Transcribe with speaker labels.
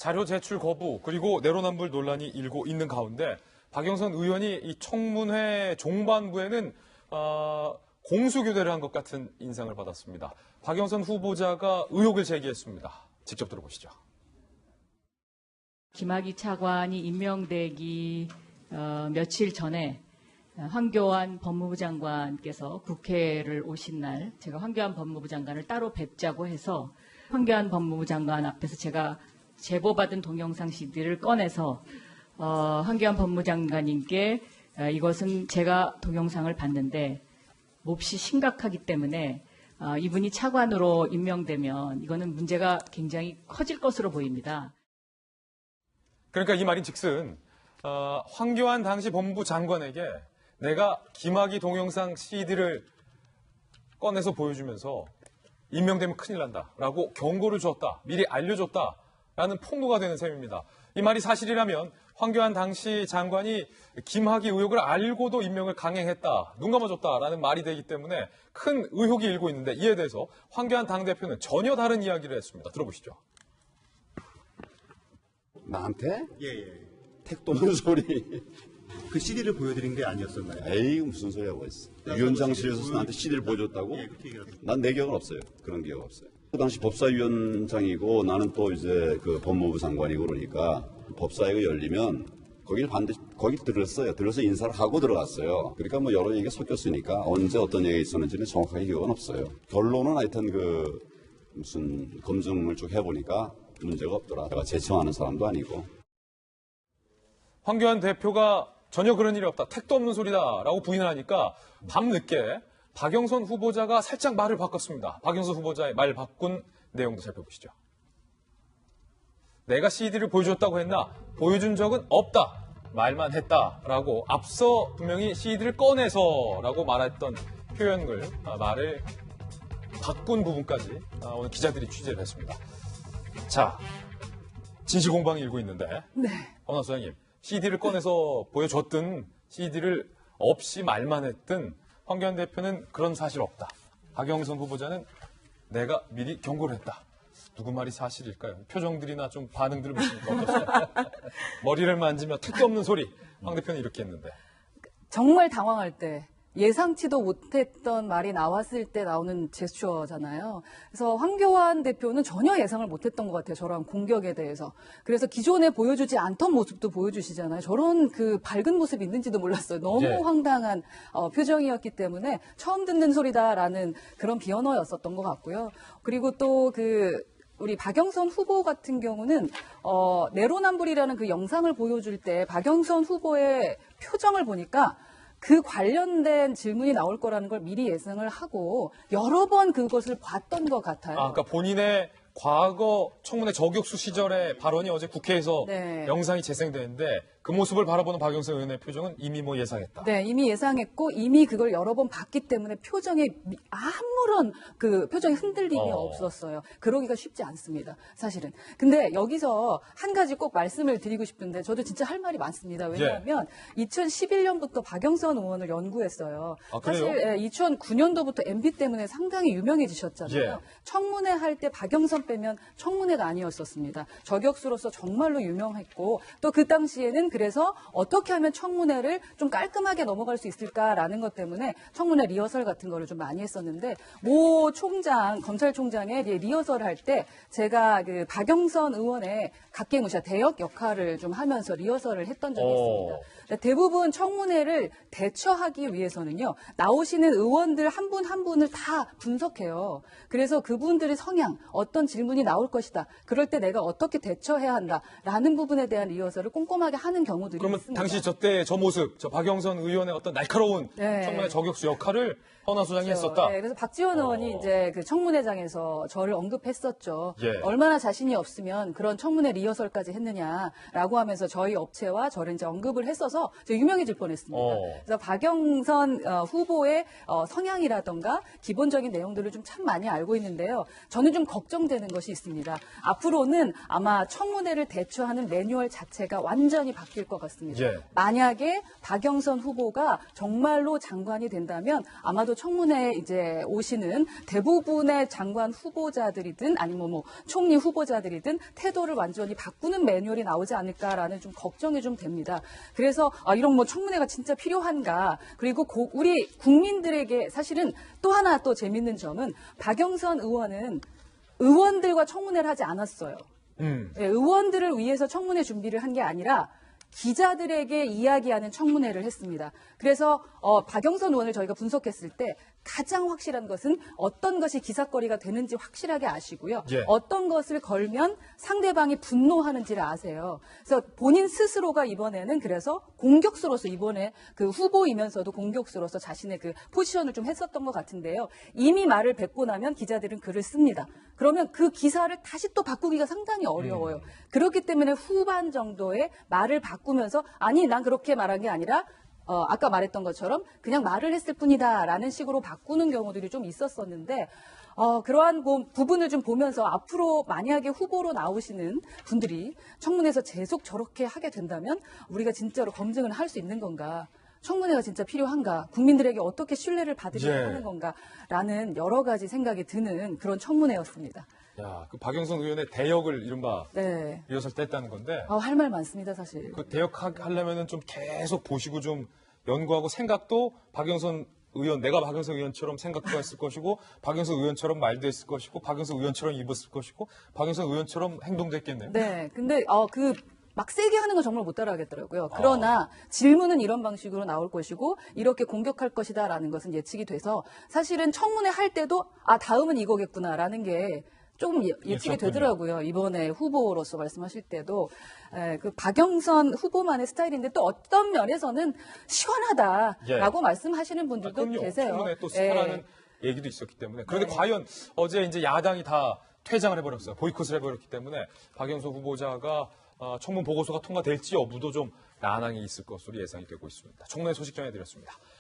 Speaker 1: 자료 제출 거부 그리고 내로남불 논란이 일고 있는 가운데 박영선 의원이 이 청문회 종반부에는 공수교대를 한 것 같은 인상을 받았습니다. 박영선 후보자가 의혹을 제기했습니다. 직접 들어보시죠.
Speaker 2: 김학의 차관이 임명되기 며칠 전에 황교안 법무부 장관께서 국회를 오신 날 제가 황교안 법무부 장관을 따로 뵙자고 해서 황교안 법무부 장관 앞에서 제가 제보받은 동영상 CD를 꺼내서 황교안 법무부 장관님께 이것은 제가 동영상을 봤는데 몹시 심각하기 때문에 이분이 차관으로 임명되면 이거는 문제가 굉장히 커질 것으로 보입니다.
Speaker 1: 그러니까 이 말인즉슨 황교안 당시 법무부 장관에게 내가 김학의 동영상 CD를 꺼내서 보여주면서 임명되면 큰일 난다라고 경고를 줬다, 미리 알려줬다라는 폭로가 되는 셈입니다. 이 말이 사실이라면 황교안 당시 장관이 김학의 의혹을 알고도 임명을 강행했다, 눈 감아줬다라는 말이 되기 때문에 큰 의혹이 일고 있는데 이에 대해서 황교안 당대표는 전혀 다른 이야기를 했습니다. 들어보시죠.
Speaker 3: 나한테?
Speaker 4: 예.
Speaker 3: 택도 없는 소리.
Speaker 4: 그 CD를 보여드린 게 아니었었나요?
Speaker 3: 에이, 무슨 소리 하고 있어. 위원장실에서 나한테 CD를 보여줬다고?
Speaker 4: 예, 그렇게 얘기하셨어요.
Speaker 3: 난 내 기억은 없어요. 그런 기억 없어요. 그 당시 법사위원장이고 나는 또 이제 그 법무부 장관이고 그러니까 법사위가 열리면 거기 들었어요. 들어서 인사를 하고 들어갔어요. 그러니까 뭐 여러 얘기가 섞였으니까 언제 어떤 얘기가 있었는지는 정확하게 기억은 없어요. 결론은 하여튼 그 무슨 검증을 쭉 해보니까 문제가 없더라. 내가 제청하는 사람도 아니고.
Speaker 1: 황교안 대표가 전혀 그런 일이 없다, 택도 없는 소리다라고 부인을 하니까 밤늦게 박영선 후보자가 살짝 말을 바꿨습니다. 박영선 후보자의 말 바꾼 내용도 살펴보시죠. 내가 CD를 보여줬다고 했나? 보여준 적은 없다. 말만 했다라고 앞서 분명히 CD를 꺼내서라고 말했던 말을 바꾼 부분까지 오늘 기자들이 취재를 했습니다. 자, 진실 공방이 일고 있는데 허나 소장님, CD를 꺼내서 보여줬든 CD를 없이 말만 했든 황교안 대표는 그런 사실 없다. 박영선 후보자는 내가 미리 경고를 했다. 누구 말이 사실일까요? 표정들이나 좀 반응들을 보시니까 어떠세요? 머리를 만지며 택도 없는 소리. 황 대표는 이렇게 했는데.
Speaker 5: 정말 당황할 때 예상치도 못했던 말이 나왔을 때 나오는 제스처잖아요. 그래서 황교안 대표는 전혀 예상을 못했던 것 같아요. 저런 공격에 대해서. 그래서 기존에 보여주지 않던 모습도 보여주시잖아요. 저런 그 밝은 모습이 있는지도 몰랐어요. 너무 황당한 표정이었기 때문에 처음 듣는 소리다라는 그런 비언어였었던 것 같고요. 그리고 또 우리 박영선 후보 같은 경우는 내로남불이라는 그 영상을 보여줄 때 박영선 후보의 표정을 보니까 그 관련된 질문이 나올 거라는 걸 미리 예상을 하고 여러 번 그것을 봤던 것 같아요.
Speaker 1: 그러니까 본인의 과거 청문회 저격수 시절의 발언이 어제 국회에서 영상이 재생되는데 그 모습을 바라보는 박영선 의원의 표정은 이미 예상했다.
Speaker 5: 네, 이미 예상했고 이미 그걸 여러 번 봤기 때문에 표정에 아무런 그 표정의 흔들림이 없었어요. 그러기가 쉽지 않습니다, 사실은. 근데 여기서 한 가지 꼭 말씀을 드리고 싶은데 저도 진짜 할 말이 많습니다. 왜냐하면 2011년부터 박영선 의원을 연구했어요. 사실 2009년도부터 MB 때문에 상당히 유명해지셨잖아요. 청문회 할 때 박영선 빼면 청문회가 아니었었습니다. 저격수로서 정말로 유명했고 또 그 당시에는 그래서 어떻게 하면 청문회를 좀 깔끔하게 넘어갈 수 있을까라는 것 때문에 청문회 리허설 같은 거를 좀 많이 했었는데 모 총장, 검찰총장의 리허설을 할 때 제가 그 박영선 의원의 각계무샤 대역 역할을 좀 하면서 리허설을 했던 적이 있습니다. 대부분 청문회를 대처하기 위해서는요, 나오시는 의원들 한 분 한 분을 다 분석해요. 그래서 그분들의 성향, 어떤 질문이 나올 것이다. 그럴 때 내가 어떻게 대처해야 한다라는 부분에 대한 리허설을 꼼꼼하게 하는 경우들이
Speaker 1: 그러면
Speaker 5: 있습니다.
Speaker 1: 당시 저 모습, 박영선 의원의 어떤 날카로운 청문회 저격수 역할을 허나 소장이 했었다.
Speaker 5: 네, 그래서 박지원 의원이 이제 그 청문회장에서 저를 언급했었죠. 얼마나 자신이 없으면 그런 청문회 리허설까지 했느냐라고 하면서 저희 업체와 저를 이제 언급을 했어서 유명해질 뻔했습니다. 그래서 박영선 후보의 성향이라던가 기본적인 내용들을 좀 참 많이 알고 있는데요. 저는 좀 걱정되는 것이 있습니다. 앞으로는 아마 청문회를 대처하는 매뉴얼 자체가 완전히 바뀔 바뀔 것 같습니다.
Speaker 1: 예.
Speaker 5: 만약에 박영선 후보가 정말로 장관이 된다면 아마도 청문회에 이제 오시는 대부분의 장관 후보자들이든 아니면 뭐 총리 후보자들이든 태도를 완전히 바꾸는 매뉴얼이 나오지 않을까라는 좀 걱정이 좀 됩니다. 그래서 이런 뭐 청문회가 진짜 필요한가? 그리고 우리 국민들에게 사실은 또 하나 또 재밌는 점은 박영선 의원은 의원들과 청문회를 하지 않았어요. 네, 의원들을 위해서 청문회 준비를 한 게 아니라 기자들에게 이야기하는 청문회를 했습니다. 그래서 박영선 의원을 저희가 분석했을 때 가장 확실한 것은 어떤 것이 기사거리가 되는지 확실하게 아시고요.
Speaker 1: 예.
Speaker 5: 어떤 것을 걸면 상대방이 분노하는지를 아세요. 그래서 본인 스스로가 이번에는 그래서 공격수로서 이번에 그 후보이면서도 공격수로서 자신의 그 포지션을 좀 했었던 것 같은데요. 이미 말을 뱉고 나면 기자들은 글을 씁니다. 그러면 그 기사를 다시 또 바꾸기가 상당히 어려워요. 그렇기 때문에 후반 정도에 말을 바꾸면서 아니 난 그렇게 말한 게 아니라 아까 말했던 것처럼 그냥 말을 했을 뿐이다라는 식으로 바꾸는 경우들이 좀 있었었는데 그러한 부분을 좀 보면서 앞으로 만약에 후보로 나오시는 분들이 청문회에서 계속 저렇게 하게 된다면 우리가 진짜로 검증을 할 수 있는 건가? 청문회가 진짜 필요한가? 국민들에게 어떻게 신뢰를 받으려고
Speaker 1: 예.
Speaker 5: 하는 건가라는 여러 가지 생각이 드는 그런 청문회였습니다.
Speaker 1: 야, 그 박영선 의원의 대역을 이른바
Speaker 5: 네.
Speaker 1: 리허설 때 했다는 건데
Speaker 5: 할 말 많습니다, 사실.
Speaker 1: 그 대역하려면은 좀 계속 보시고 좀 연구하고 생각도 박영선 의원, 내가 박영선 의원처럼 생각도 했을 것이고 박영선 의원처럼 말도 했을 것이고 박영선 의원처럼 입었을 것이고 박영선 의원처럼 행동도 했겠네요.
Speaker 5: 네, 근데 막 세게 하는 건 정말 못 따라하겠더라고요. 그러나 질문은 이런 방식으로 나올 것이고 이렇게 공격할 것이다라는 것은 예측이 돼서 사실은 청문회 할 때도 다음은 이거겠구나라는 게 조금 예측이
Speaker 1: 있었군요.
Speaker 5: 되더라고요. 이번에 후보로서 말씀하실 때도 그 박영선 후보만의 스타일인데 또 어떤 면에서는 시원하다라고 말씀하시는 분들도
Speaker 1: 그럼요.
Speaker 5: 계세요.
Speaker 1: 청문회 또 시원하는 얘기도 있었기 때문에. 그런데 과연 어제 이제 야당이 다 퇴장을 해버렸어요. 보이콧을 해버렸기 때문에 박영선 후보자가 청문 보고서가 통과될지 여부도 좀 난항이 있을 것으로 예상이 되고 있습니다. 청문회 소식 전해드렸습니다.